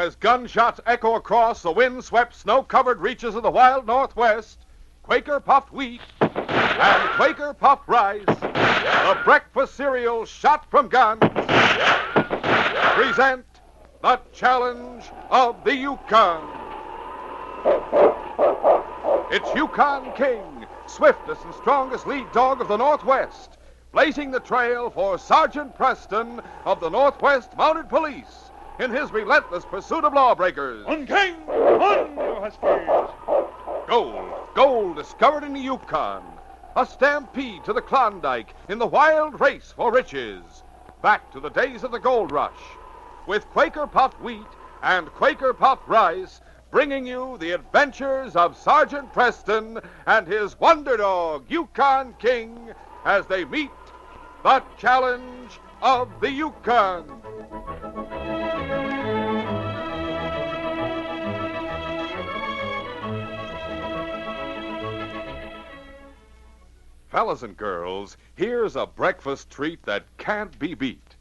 as gunshots echo across the wind-swept, snow-covered reaches of the wild Northwest, Quaker Puffed Wheat and Quaker Puffed Rice, the breakfast cereal shot from guns, present the challenge of the Yukon. It's Yukon King, swiftest and strongest lead dog of the Northwest, blazing the trail for Sergeant Preston of the Northwest Mounted Police in his relentless pursuit of lawbreakers. On, King! On, you huskies! Gold discovered in the Yukon. A stampede to the Klondike in the wild race for riches. Back to the days of the gold rush. With Quaker Puffed Wheat and Quaker Puffed Rice, bringing you the adventures of Sergeant Preston and his wonder dog, Yukon King, as they meet the challenge of the Yukon. Fellas and girls, here's a breakfast treat that can't be beat.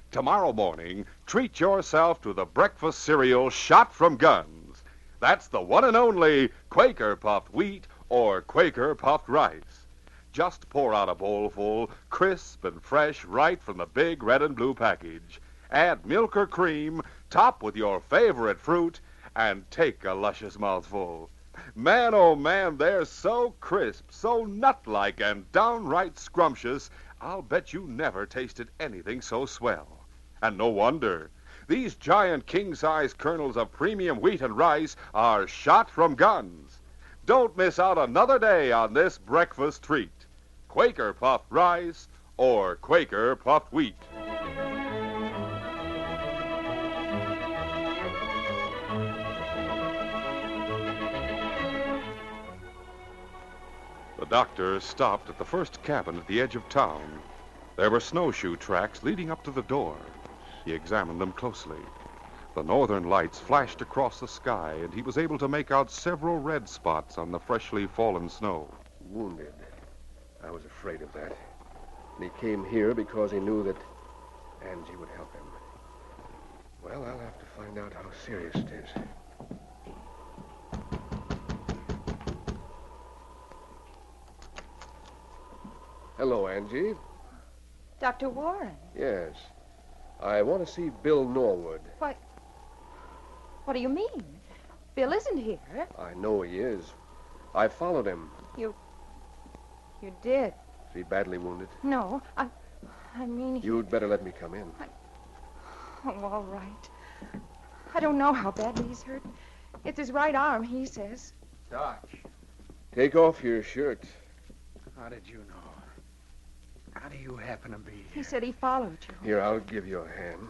Tomorrow morning, treat yourself to the breakfast cereal shot from guns. That's the one and only Quaker Puffed Wheat or Quaker Puffed Rice. Just pour out a bowlful, crisp and fresh, right from the big red and blue package. Add milk or cream, top with your favorite fruit, and take a luscious mouthful. Man, oh man, they're so crisp, so nut-like, and downright scrumptious, I'll bet you never tasted anything so swell. And no wonder. These giant king-size kernels of premium wheat and rice are shot from guns. Don't miss out another day on this breakfast treat. Quaker Puffed Rice or Quaker Puffed Wheat. The doctor stopped at the first cabin at the edge of town. There were snowshoe tracks leading up to the door. He examined them closely. The northern lights flashed across the sky, and he was able to make out several red spots on the freshly fallen snow. Wounded. I was afraid of that. And he came here because he knew that Angie would help him. Well, I'll have to find out how serious it is. Hello, Angie. Dr. Warren. Yes. I want to see Bill Norwood. What do you mean? Bill isn't here. I know he is. I followed him. You did? Is he badly wounded? No, I mean... You'd better let me come in. Oh, all right. I don't know how badly he's hurt. It's his right arm, he says. Doc. Take off your shirt. How did you know? How do you happen to be here? He said he followed you. Here, I'll give you a hand.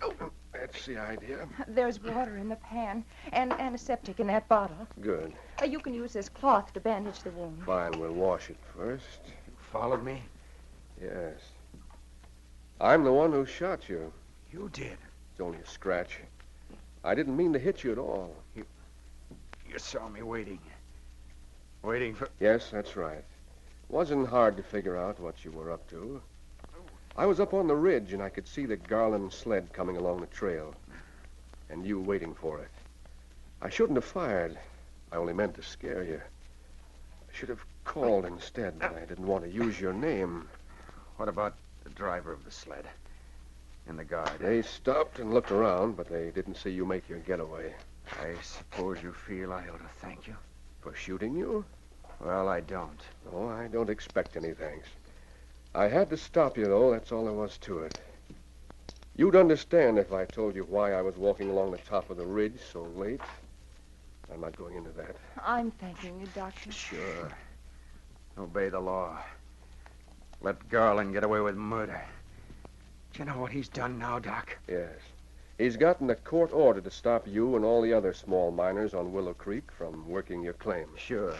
Oh, that's the idea. There's water in the pan and antiseptic in that bottle. Good. You can use this cloth to bandage the wound. Fine, we'll wash it first. You followed me? Yes. I'm the one who shot you. You did? It's only a scratch. I didn't mean to hit you at all. You saw me waiting. Waiting for... Yes, that's right. Wasn't hard to figure out what you were up to. I was up on the ridge, and I could see the Garland sled coming along the trail. And you waiting for it. I shouldn't have fired. I only meant to scare you. I should have called instead, but I didn't want to use your name. What about the driver of the sled? And the guard? They stopped and looked around, but they didn't see you make your getaway. I suppose you feel I ought to thank you? For shooting you? Well, I don't. Oh, I don't expect any thanks. I had to stop you, though. That's all there was to it. You'd understand if I told you why I was walking along the top of the ridge so late. I'm not going into that. I'm thanking you, Doctor. Sure. Obey the law. Let Garland get away with murder. Do you know what he's done now, Doc? Yes. He's gotten a court order to stop you and all the other small miners on Willow Creek from working your claim. Sure.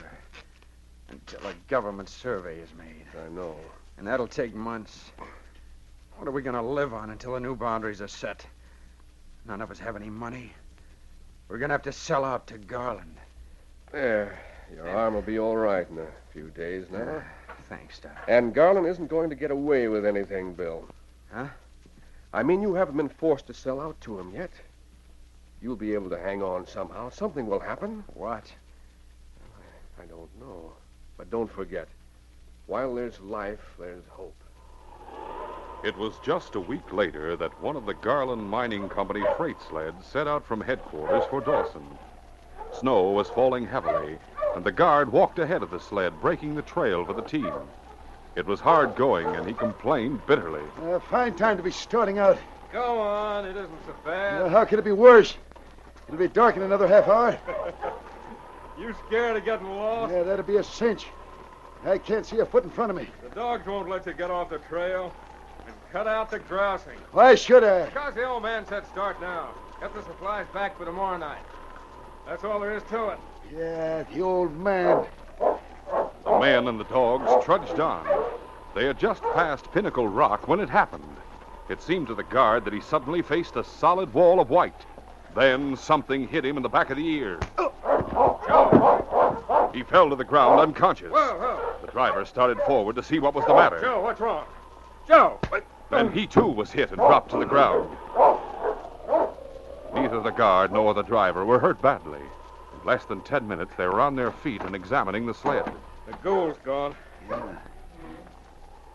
Until a government survey is made. I know. And that'll take months. What are we going to live on until the new boundaries are set? None of us have any money. We're going to have to sell out to Garland. There. Your arm will be all right in a few days now. Thanks, Doc. And Garland isn't going to get away with anything, Bill. Huh? I mean, you haven't been forced to sell out to him yet. You'll be able to hang on somehow. Something will happen. What? I don't know. But don't forget, while there's life, there's hope. It was just a week later that one of the Garland Mining Company freight sleds set out from headquarters for Dawson. Snow was falling heavily, and the guard walked ahead of the sled, breaking the trail for the team. It was hard going, and he complained bitterly. Fine time to be starting out. Go on, it isn't so bad. How could it be worse? It'll be dark in another half hour. You scared of getting lost? Yeah, that'd be a cinch. I can't see a foot in front of me. The dogs won't let you get off the trail. And cut out the grousing. Why should I? Because the old man said start now. Get the supplies back for tomorrow night. That's all there is to it. Yeah, the old man. The men and the dogs trudged on. They had just passed Pinnacle Rock when it happened. It seemed to the guard that he suddenly faced a solid wall of white. Then something hit him in the back of the ear. He fell to the ground unconscious. Whoa. The driver started forward to see what was the matter. Joe, what's wrong? Joe! Then he, too, was hit and dropped to the ground. Neither the guard nor the driver were hurt badly. In less than 10 minutes, they were on their feet and examining the sled. The gold's gone. Yeah.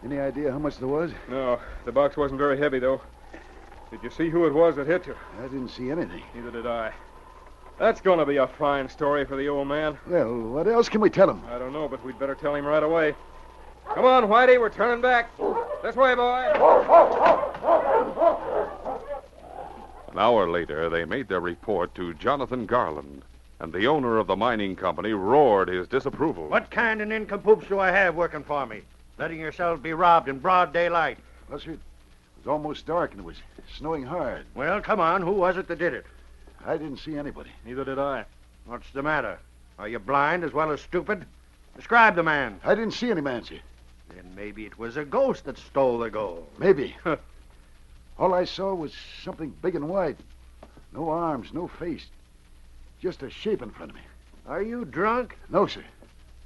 Any idea how much there was? No, the box wasn't very heavy, though. Did you see who it was that hit you? I didn't see anything. Neither did I. That's going to be a fine story for the old man. Well, what else can we tell him? I don't know, but we'd better tell him right away. Come on, Whitey, we're turning back. This way, boy. An hour later, they made their report to Jonathan Garland, and the owner of the mining company roared his disapproval. What kind of nincompoops do I have working for me? Letting yourselves be robbed in broad daylight. Well, sir, it was almost dark and it was snowing hard. Well, come on, who was it that did it? I didn't see anybody. Neither did I. What's the matter? Are you blind as well as stupid? Describe the man. I didn't see any man, sir. Then maybe it was a ghost that stole the gold. Maybe. All I saw was something big and white. No arms, no face. Just a shape in front of me. Are you drunk? No, sir.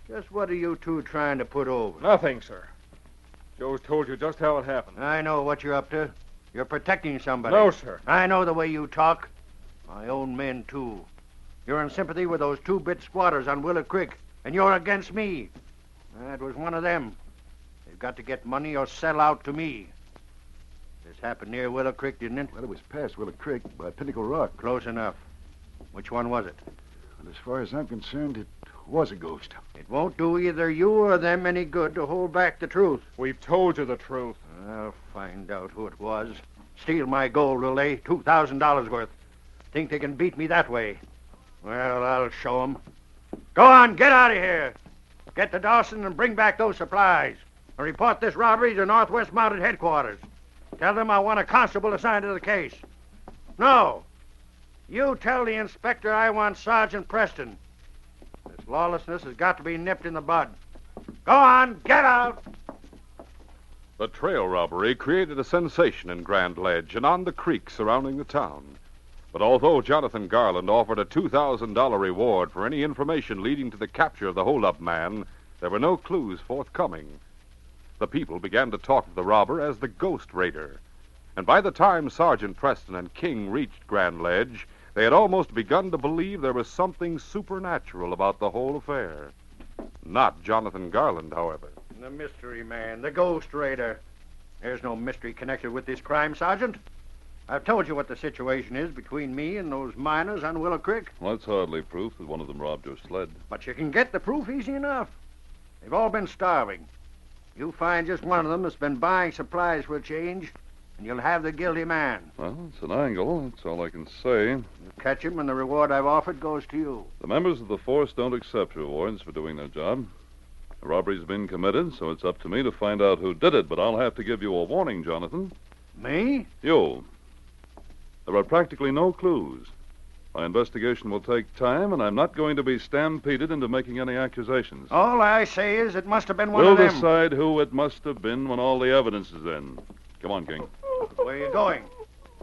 Just what are you two trying to put over? Nothing, sir. Joe's told you just how it happened. I know what you're up to. You're protecting somebody. No, sir. I know the way you talk. My own men, too. You're in sympathy with those two-bit squatters on Willow Creek, and you're against me. That was one of them. They've got to get money or sell out to me. This happened near Willow Creek, didn't it? Well, it was past Willow Creek by Pinnacle Rock. Close enough. Which one was it? And as far as I'm concerned, it was a ghost. It won't do either you or them any good to hold back the truth. We've told you the truth. I'll find out who it was. Steal my gold, will they? $2,000 worth. Think they can beat me that way? Well, I'll show 'em. Go on, get out of here. Get to Dawson and bring back those supplies. And report this robbery to Northwest Mounted Headquarters. Tell them I want a constable assigned to the case. No. You tell the inspector I want Sergeant Preston. This lawlessness has got to be nipped in the bud. Go on, get out. The trail robbery created a sensation in Grand Ledge and on the creek surrounding the town. But although Jonathan Garland offered a $2,000 reward for any information leading to the capture of the hold-up man, there were no clues forthcoming. The people began to talk of the robber as the Ghost Raider. And by the time Sergeant Preston and King reached Grand Ledge, they had almost begun to believe there was something supernatural about the whole affair. Not Jonathan Garland, however. The mystery man, the Ghost Raider. There's no mystery connected with this crime, Sergeant. I've told you what the situation is between me and those miners on Willow Creek. Well, that's hardly proof that one of them robbed your sled. But you can get the proof easy enough. They've all been starving. You find just one of them that's been buying supplies for a change, and you'll have the guilty man. Well, it's an angle. That's all I can say. You catch him, and the reward I've offered goes to you. The members of the force don't accept rewards for doing their job. The robbery's been committed, so it's up to me to find out who did it, but I'll have to give you a warning, Jonathan. Me? You. There are practically no clues. My investigation will take time, and I'm not going to be stampeded into making any accusations. All I say is it must have been one We'll of them. decide who it must have been when all the evidence is in. Come on, King. Where are you going?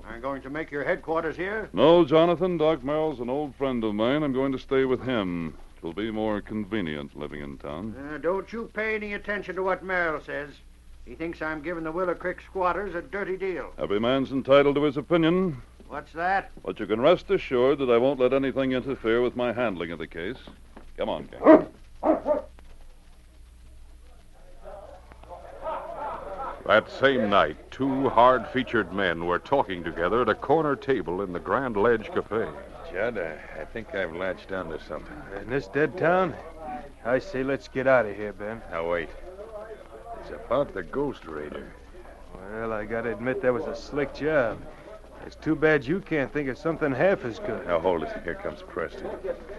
I'm going to make your headquarters here? No, Jonathan. Doc Merrill's an old friend of mine. I'm going to stay with him. It'll be more convenient living in town. Don't you pay any attention to what Merrill says. He thinks I'm giving the Willow Creek squatters a dirty deal. Every man's entitled to his opinion. What's that? But you can rest assured that I won't let anything interfere with my handling of the case. Come on, King. That same night, two hard-featured men were talking together at a corner table in the Grand Ledge Cafe. Judd, I think I've latched onto something. In this dead town? I say let's get out of here, Ben. Now, wait. It's about the Ghost Raider. Well, I gotta admit that was a slick job. It's too bad you can't think of something half as good. Now, hold it. Here comes Preston.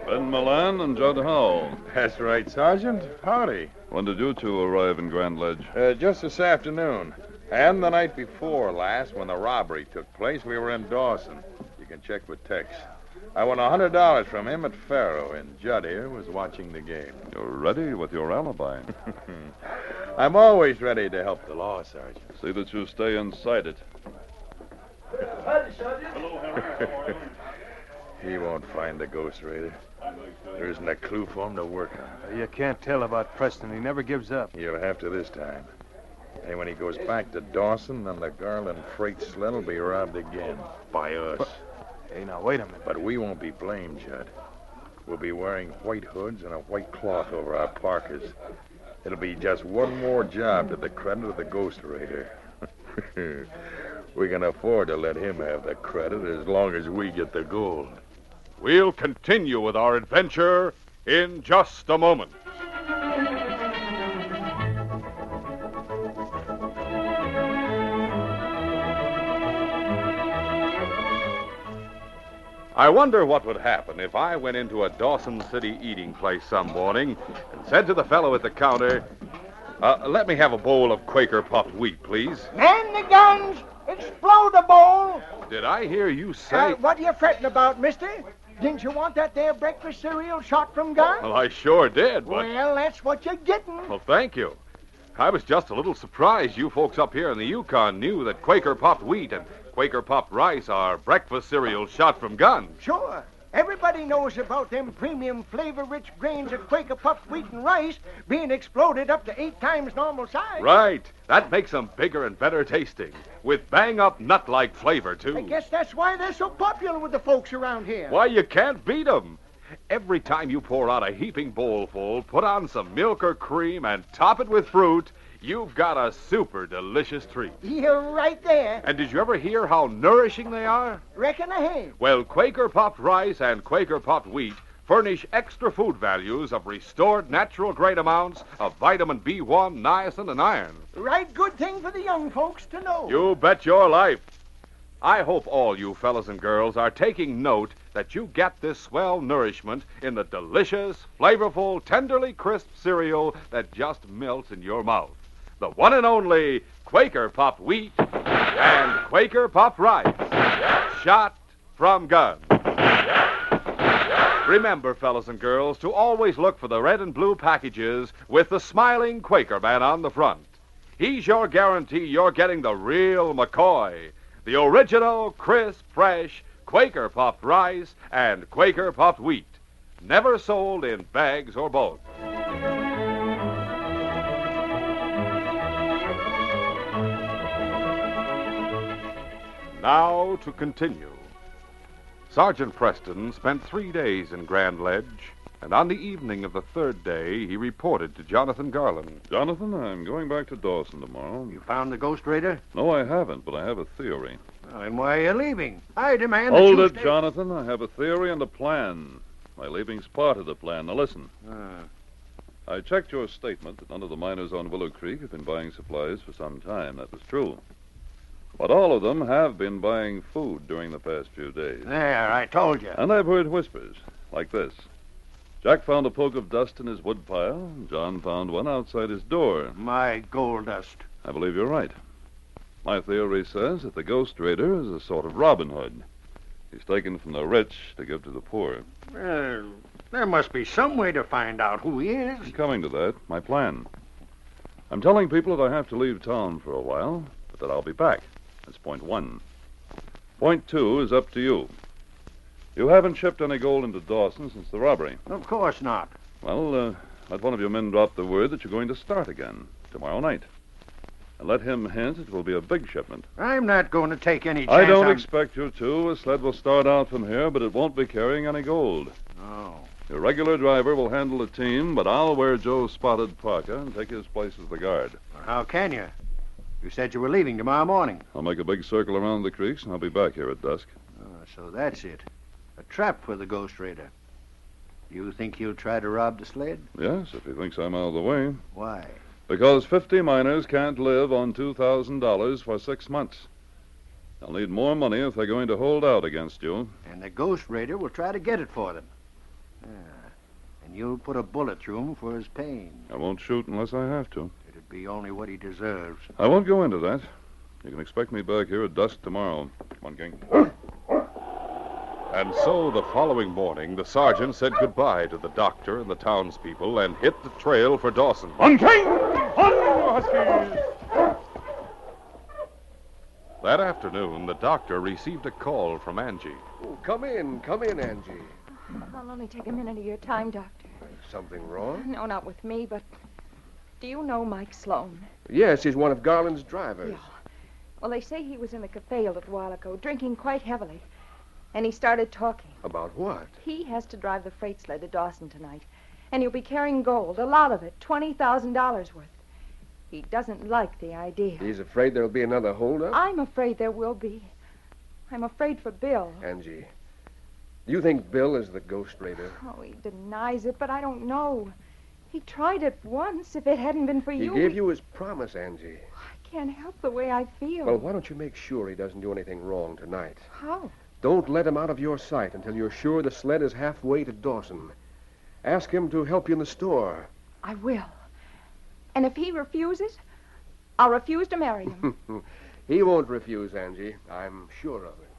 Ben Milan and Judd Howell. That's right, Sergeant. Howdy. When did you two arrive in Grand Ledge? Just this afternoon. And the night before last, when the robbery took place, we were in Dawson. You can check with Tex. I won $100 from him at Faro, and Judd here was watching the game. You're ready with your alibi. I'm always ready to help the law, Sergeant. See that you stay inside it. He won't find the Ghost Raider. There isn't a clue for him to work on. You can't tell about Preston. He never gives up. You'll have to this time. And when he goes back to Dawson, then the Garland freight sled will be robbed again. By us. Hey, now, wait a minute. But we won't be blamed, Judd. We'll be wearing white hoods and a white cloth over our parkas. It'll be just one more job to the credit of the Ghost Raider. We can afford to let him have the credit as long as we get the gold. We'll continue with our adventure in just a moment. I wonder what would happen if I went into a Dawson City eating place some morning and said to the fellow at the counter, let me have a bowl of Quaker puffed wheat, please. Man the guns! Explode the bowl! Did I hear you say... What are you fretting about, mister? Didn't you want that there breakfast cereal shot from gun? Well, I sure did, but... Well, that's what you're getting. Well, thank you. I was just a little surprised you folks up here in the Yukon knew that Quaker puffed wheat and Quaker puffed rice are breakfast cereal shot from guns. Sure. Everybody knows about them premium flavor-rich grains of Quaker puffed wheat and rice being exploded up to 8 times normal size. Right. That makes them bigger and better tasting, with bang-up nut-like flavor, too. I guess that's why they're so popular with the folks around here. Why, you can't beat them. Every time you pour out a heaping bowlful, put on some milk or cream, and top it with fruit, you've got a super delicious treat. You're right there. And did you ever hear how nourishing they are? Reckon I have. Well, Quaker puffed rice and Quaker puffed wheat furnish extra food values of restored natural grade amounts of vitamin B1, niacin, and iron. Right good thing for the young folks to know. You bet your life. I hope all you fellas and girls are taking note that you get this swell nourishment in the delicious, flavorful, tenderly crisp cereal that just melts in your mouth. The one and only Quaker puffed wheat and Quaker puffed rice, shot from guns. Remember, fellas and girls, to always look for the red and blue packages with the smiling Quaker man on the front. He's your guarantee you're getting the real McCoy, the original, crisp, fresh Quaker puffed rice and Quaker puffed wheat, never sold in bags or bulk. Now to continue. Sergeant Preston spent 3 days in Grand Ledge, and on the evening of the 3rd day, he reported to Jonathan Garland. Jonathan, I'm going back to Dawson tomorrow. You found the Ghost Raider? No, I haven't, but I have a theory. Well, then why are you leaving? I demand Hold that you it, stay... Jonathan. I have a theory and a plan. My leaving's part of the plan. Now listen. I checked your statement that none of the miners on Willow Creek have been buying supplies for some time. That was true. But all of them have been buying food during the past few days. There, I told you. And I've heard whispers, like this. Jack found a poke of dust in his woodpile, and John found one outside his door. My gold dust. I believe you're right. My theory says that the Ghost Raider is a sort of Robin Hood. He's taken from the rich to give to the poor. Well, there must be some way to find out who he is. I'm coming to that. My plan. I'm telling people that I have to leave town for a while, but that I'll be back. That's point 1. Point 2 is up to you. You haven't shipped any gold into Dawson since the robbery. Of course not. Well, let one of your men drop the word that you're going to start again tomorrow night. And let him hint it will be a big shipment. I'm not going to take any chance I don't on... expect you to. A sled will start out from here, but it won't be carrying any gold. Oh. Your regular driver will handle the team, but I'll wear Joe's spotted parka and take his place as the guard. Well, how can you? You said you were leaving tomorrow morning. I'll make a big circle around the creeks, and I'll be back here at dusk. Oh, so that's it. A trap for the Ghost Raider. You think he'll try to rob the sled? Yes, if he thinks I'm out of the way. Why? Because 50 miners can't live on $2,000 for 6 months. They'll need more money if they're going to hold out against you. And the Ghost Raider will try to get it for them. And you'll put a bullet through him for his pain. I won't shoot unless I have to. It'd be only what he deserves. I won't go into that. You can expect me back here at dusk tomorrow. Come on, King. And so the following morning, the sergeant said goodbye to the doctor and the townspeople and hit the trail for Dawson. On King! On, Huskies! That afternoon, the doctor received a call from Angie. Oh, come in, Angie. I'll only take a minute of your time, Doctor. Something wrong? No, not with me, but do you know Mike Sloan? Yes, he's one of Garland's drivers. Yeah. Well, they say he was in the cafe a little while ago, drinking quite heavily. And he started talking. About what? He has to drive the freight sled to Dawson tonight. And he'll be carrying gold, a lot of it, $20,000 worth. He doesn't like the idea. He's afraid there'll be another holdup? I'm afraid there will be. I'm afraid for Bill. Angie, do you think Bill is the Ghost Raider? Oh, he denies it, but I don't know. He tried it once. If it hadn't been for you... He gave you his promise, Angie. I can't help the way I feel. Well, why don't you make sure he doesn't do anything wrong tonight? How? Don't let him out of your sight until you're sure the sled is halfway to Dawson. Ask him to help you in the store. I will. And if he refuses, I'll refuse to marry him. He won't refuse, Angie. I'm sure of it.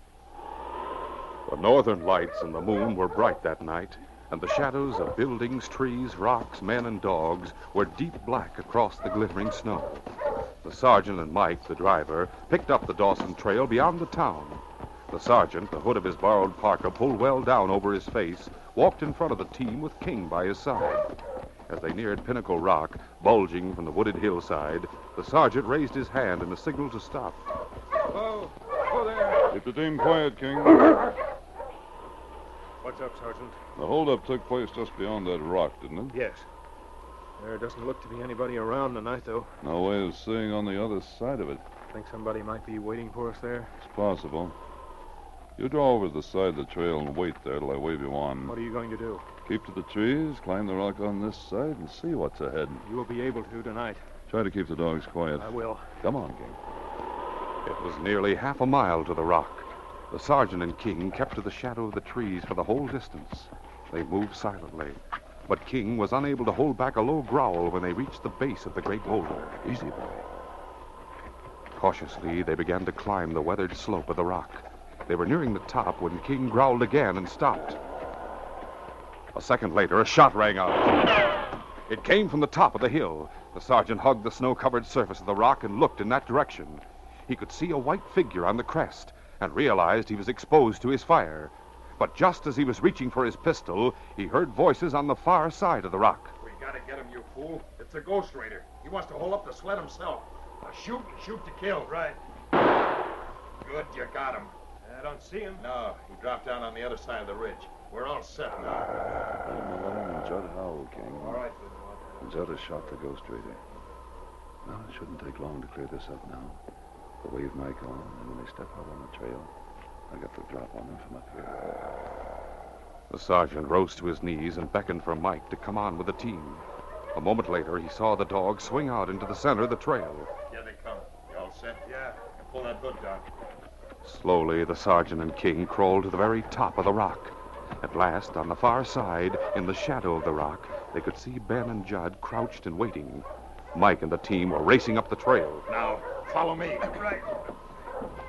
The northern lights and the moon were bright that night, and the shadows of buildings, trees, rocks, men, and dogs were deep black across the glittering snow. The sergeant and Mike, the driver, picked up the Dawson trail beyond the town. The sergeant, the hood of his borrowed parka pulled well down over his face, walked in front of the team with King by his side. As they neared Pinnacle Rock, bulging from the wooded hillside, the sergeant raised his hand in a signal to stop. Hello. Hello there. Keep the team quiet, King. What's up, Sergeant? The holdup took place just beyond that rock, didn't it? Yes. There doesn't look to be anybody around tonight, though. No way of seeing on the other side of it. Think somebody might be waiting for us there? It's possible. You draw over to the side of the trail and wait there till I wave you on. What are you going to do? Keep to the trees, climb the rock on this side, and see what's ahead. You will be able to tonight. Try to keep the dogs quiet. I will. Come on, King. It was nearly half a mile to the rock. The sergeant and King kept to the shadow of the trees for the whole distance. They moved silently, but King was unable to hold back a low growl when they reached the base of the great boulder. Easy, boy. Cautiously, they began to climb the weathered slope of the rock. They were nearing the top when King growled again and stopped. A second later, a shot rang out. It came from the top of the hill. The sergeant hugged the snow-covered surface of the rock and looked in that direction. He could see a white figure on the crest and realized he was exposed to his fire. But just as he was reaching for his pistol, he heard voices on the far side of the rock. We gotta get him, you fool. It's the Ghost Raider. He wants to hold up the sled himself. Now shoot and shoot to kill. Right. Good, you got him. I don't see him. No, he dropped down on the other side of the ridge. We're all set now. Let Judd howl, King. All right. Judd has shot the Ghost Raider. Well, it shouldn't take long to clear this up now. We'll wave Mike on, and when they step out on the trail, I got the drop on them from up here. The sergeant rose to his knees and beckoned for Mike to come on with the team. A moment later, he saw the dog swing out into the center of the trail. Here they come. You all set? Yeah. And pull that hood down. Slowly, the sergeant and King crawled to the very top of the rock. At last, on the far side, in the shadow of the rock, they could see Ben and Judd crouched and waiting. Mike and the team were racing up the trail. Now, follow me. Right.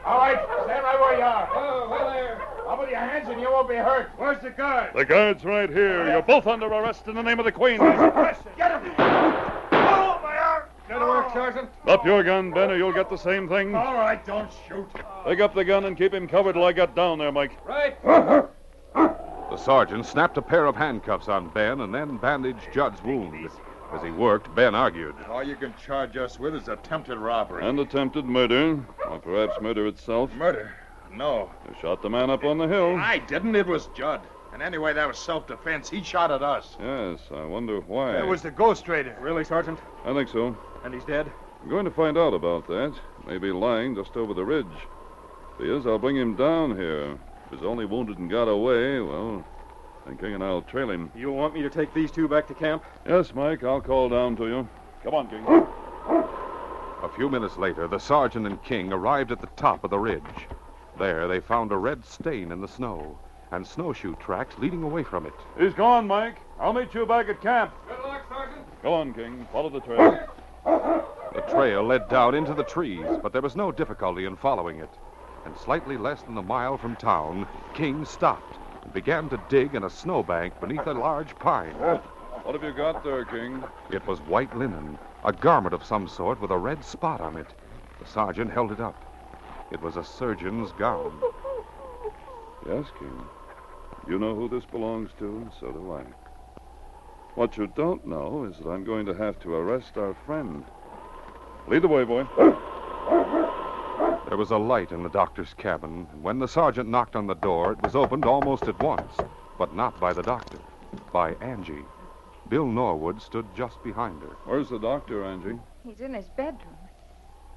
All right, stand right where you are. Oh, well there. Up with your hands and you won't be hurt. Where's the guard? The guard's right here. You're both under arrest in the name of the Queen. Get him! Oh, my arm! That'll work, Sergeant. Up your gun, Ben, or you'll get the same thing. All right, don't shoot. Pick up the gun and keep him covered till I get down there, Mike. Right. The sergeant snapped a pair of handcuffs on Ben and then bandaged Judd's wound. As he worked, Ben argued. All you can charge us with is attempted robbery. And attempted murder, or perhaps murder itself. Murder? No. You shot the man up on the hill. I didn't. It was Judd. And anyway, that was self-defense. He shot at us. Yes, I wonder why. It was the Ghost Raider. Really, Sergeant? I think so. And he's dead? I'm going to find out about that. Maybe lying just over the ridge. If he is, I'll bring him down here. If he's only wounded and got away, well, then King and I'll trail him. You want me to take these two back to camp? Yes, Mike, I'll call down to you. Come on, King. A few minutes later, the sergeant and King arrived at the top of the ridge. There, they found a red stain in the snow and snowshoe tracks leading away from it. He's gone, Mike. I'll meet you back at camp. Good luck, Sergeant. Go on, King. Follow the trail. The trail led down into the trees, but there was no difficulty in following it. And slightly less than a mile from town, King stopped and began to dig in a snowbank beneath a large pine. What have you got there, King? It was white linen, a garment of some sort with a red spot on it. The sergeant held it up. It was a surgeon's gown. Yes, King. You know who this belongs to, and so do I. What you don't know is that I'm going to have to arrest our friend. Lead the way, boy. There was a light in the doctor's cabin, and when the sergeant knocked on the door, it was opened almost at once, but not by the doctor, by Angie. Bill Norwood stood just behind her. Where's the doctor, Angie? He's in his bedroom.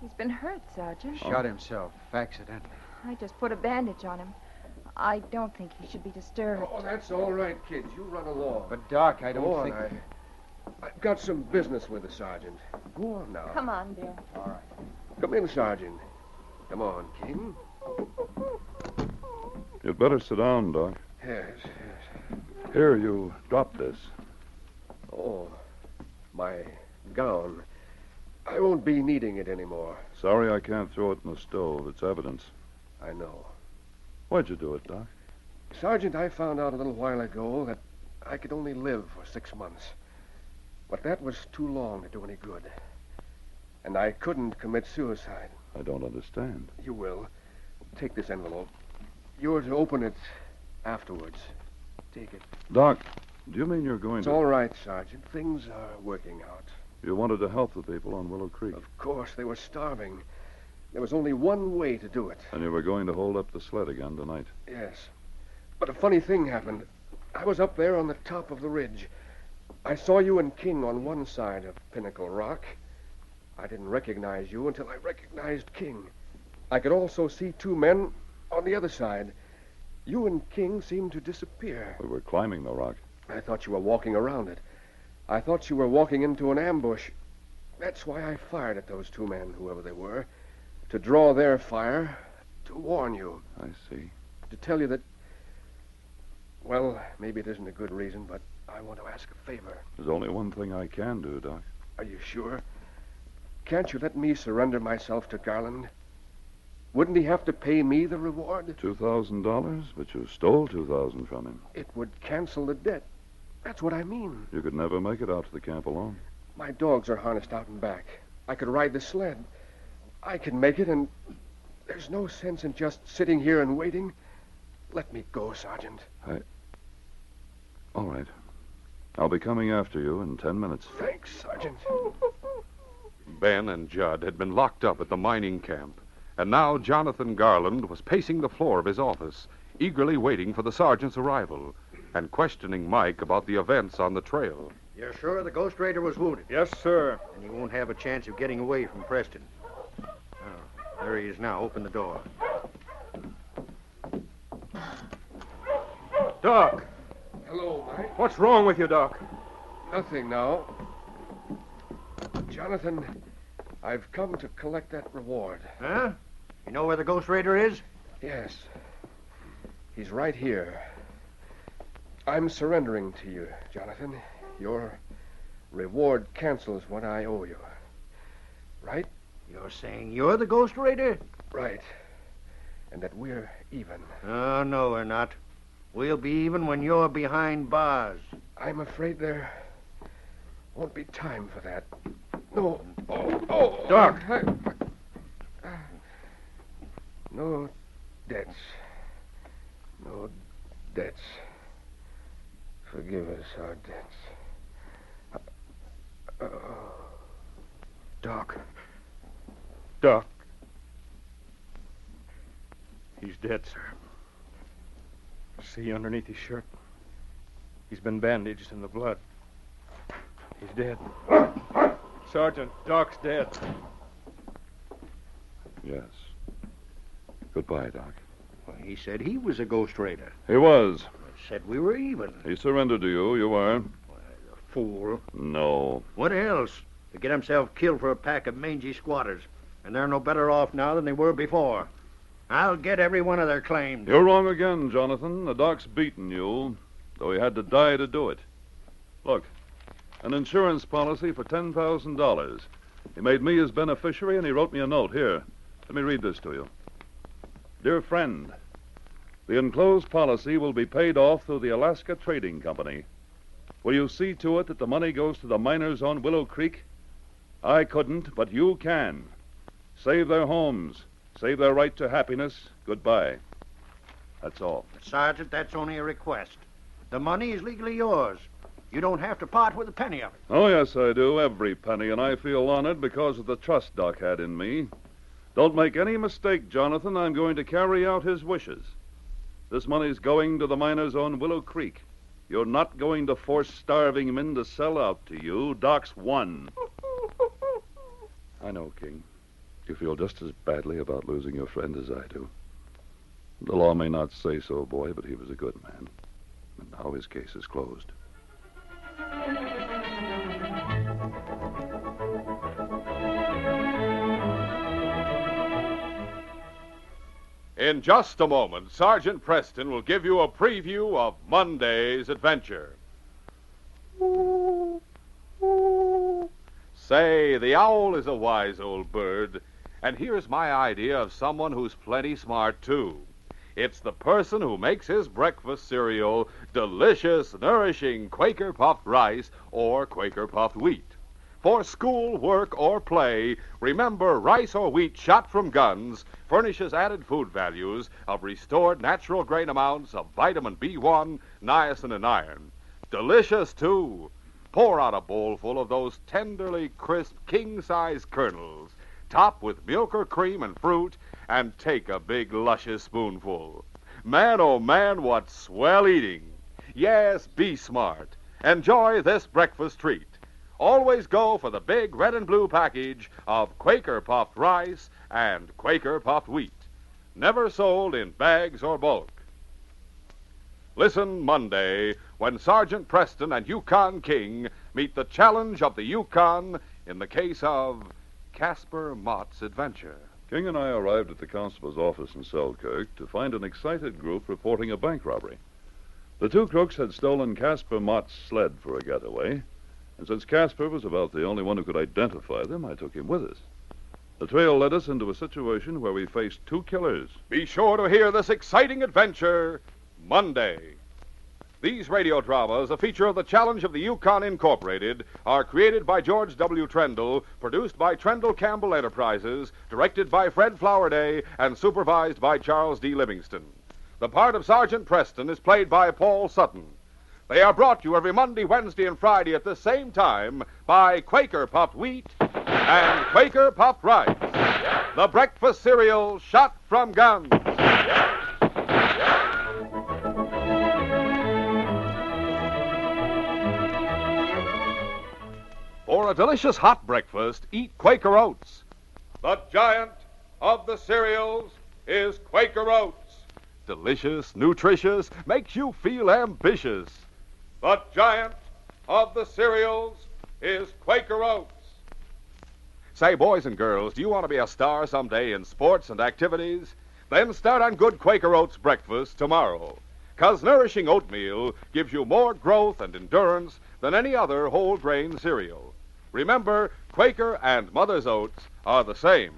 He's been hurt, Sergeant. Shot himself, accidentally. I just put a bandage on him. I don't think he should be disturbed. Oh, that's all right, kids. You run along. But, Doc, I Go don't on, think... I've got some business with the sergeant. Go on now. Come on, Bill. All right. Come in, Sergeant. Come on, King. You'd better sit down, Doc. Yes. Here, you drop this. Oh, my gown. I won't be needing it anymore. Sorry I can't throw it in the stove. It's evidence. I know. Why'd you do it, Doc? Sergeant, I found out a little while ago that I could only live for 6 months. But that was too long to do any good. And I couldn't commit suicide. I don't understand. You will. Take this envelope. You're to open it afterwards. Take it. Doc, do you mean you're going It's to... all right, Sergeant. Things are working out. You wanted to help the people on Willow Creek. Of course, they were starving. There was only one way to do it. And you were going to hold up the sled again tonight. Yes. But a funny thing happened. I was up there on the top of the ridge. I saw you and King on one side of Pinnacle Rock. I didn't recognize you until I recognized King. I could also see two men on the other side. You and King seemed to disappear. We were climbing the rock. I thought you were walking around it. I thought you were walking into an ambush. That's why I fired at those two men, whoever they were. To draw their fire, to warn you. I see. To tell you that... Well, maybe it isn't a good reason, but I want to ask a favor. There's only one thing I can do, Doc. Are you sure? Can't you let me surrender myself to Garland? Wouldn't he have to pay me the reward? $2,000? But you stole $2,000 from him. It would cancel the debt. That's what I mean. You could never make it out to the camp alone. My dogs are harnessed out and back. I could ride the sled. I can make it, and there's no sense in just sitting here and waiting. Let me go, Sergeant. All right. I'll be coming after you in 10 minutes. Thanks, Sergeant. Ben and Judd had been locked up at the mining camp, and now Jonathan Garland was pacing the floor of his office, eagerly waiting for the sergeant's arrival and questioning Mike about the events on the trail. You're sure the Ghost Raider was wounded? Yes, sir. And he won't have a chance of getting away from Preston. Oh, there he is now. Open the door. Doc, Hello, Mike. what's wrong with you, Doc? Nothing now. Jonathan, I've come to collect that reward. Huh? You know where the Ghost Raider is? Yes. He's right here. I'm surrendering to you, Jonathan. Your reward cancels what I owe you. Right? You're saying you're the Ghost Raider? Right. And that we're even. Oh, no, we're not. We'll be even when you're behind bars. I'm afraid there won't be time for that. No. Oh, Doc. No debts. No debts. Forgive us our debts. Doc. Doc. He's dead, sir. See underneath his shirt? He's been bandaged in the blood. He's dead. Sergeant, Doc's dead. Yes. Goodbye, Doc. Well, he said he was a ghost raider. He was. Said we were even. He surrendered to you. You are. Fool. No. What else? To get himself killed for a pack of mangy squatters. And they're no better off now than they were before. I'll get every one of their claims. You're wrong again, Jonathan. The Doc's beaten you, though he had to die to do it. Look, an insurance policy for $10,000. He made me his beneficiary, and he wrote me a note. Here, let me read this to you. Dear friend, the enclosed policy will be paid off through the Alaska Trading Company. Will you see to it that the money goes to the miners on Willow Creek? I couldn't, but you can. Save their homes. Save their right to happiness. Goodbye. That's all. Sergeant, that's only a request. The money is legally yours. You don't have to part with a penny of it. Oh, yes, I do. Every penny, and I feel honored because of the trust Doc had in me. Don't make any mistake, Jonathan. I'm going to carry out his wishes. This money's going to the miners on Willow Creek. You're not going to force starving men to sell out to you. Doc's won. I know, King. You feel just as badly about losing your friend as I do. The law may not say so, boy, but he was a good man. And now his case is closed. In just a moment, Sergeant Preston will give you a preview of Monday's adventure. Say, the owl is a wise old bird, and here's my idea of someone who's plenty smart, too. It's the person who makes his breakfast cereal delicious, nourishing Quaker puffed rice or Quaker puffed wheat. For school, work, or play, remember rice or wheat shot from guns furnishes added food values of restored natural grain amounts of vitamin B1, niacin, and iron. Delicious, too. Pour out a bowlful of those tenderly crisp king-size kernels. Top with milk or cream and fruit, and take a big, luscious spoonful. Man, oh man, what swell eating. Yes, be smart. Enjoy this breakfast treat. Always go for the big red and blue package of Quaker puffed rice and Quaker puffed wheat. Never sold in bags or bulk. Listen Monday when Sergeant Preston and Yukon King meet the challenge of the Yukon in the case of Casper Mott's adventure. King and I arrived at the constable's office in Selkirk to find an excited group reporting a bank robbery. The two crooks had stolen Casper Mott's sled for a getaway, and since Casper was about the only one who could identify them, I took him with us. The trail led us into a situation where we faced two killers. Be sure to hear this exciting adventure Monday. These radio dramas, a feature of the Challenge of the Yukon Incorporated, are created by George W. Trendle, produced by Trendle Campbell Enterprises, directed by Fred Flowerday, and supervised by Charles D. Livingston. The part of Sergeant Preston is played by Paul Sutton. They are brought to you every Monday, Wednesday, and Friday at the same time by Quaker Puffed Wheat and Quaker Puffed Rice, the breakfast cereal shot from guns. For a delicious hot breakfast, eat Quaker Oats. The giant of the cereals is Quaker Oats. Delicious, nutritious, makes you feel ambitious. The giant of the cereals is Quaker Oats. Say, boys and girls, do you want to be a star someday in sports and activities? Then start on good Quaker Oats breakfast tomorrow. 'Cause nourishing oatmeal gives you more growth and endurance than any other whole grain cereal. Remember, Quaker and Mother's Oats are the same.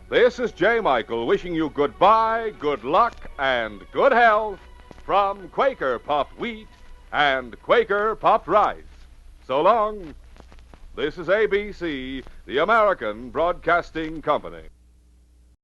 This is J. Michael wishing you goodbye, good luck, and good health from Quaker Puffed Wheat and Quaker Puffed Rice. So long. This is ABC, the American Broadcasting Company.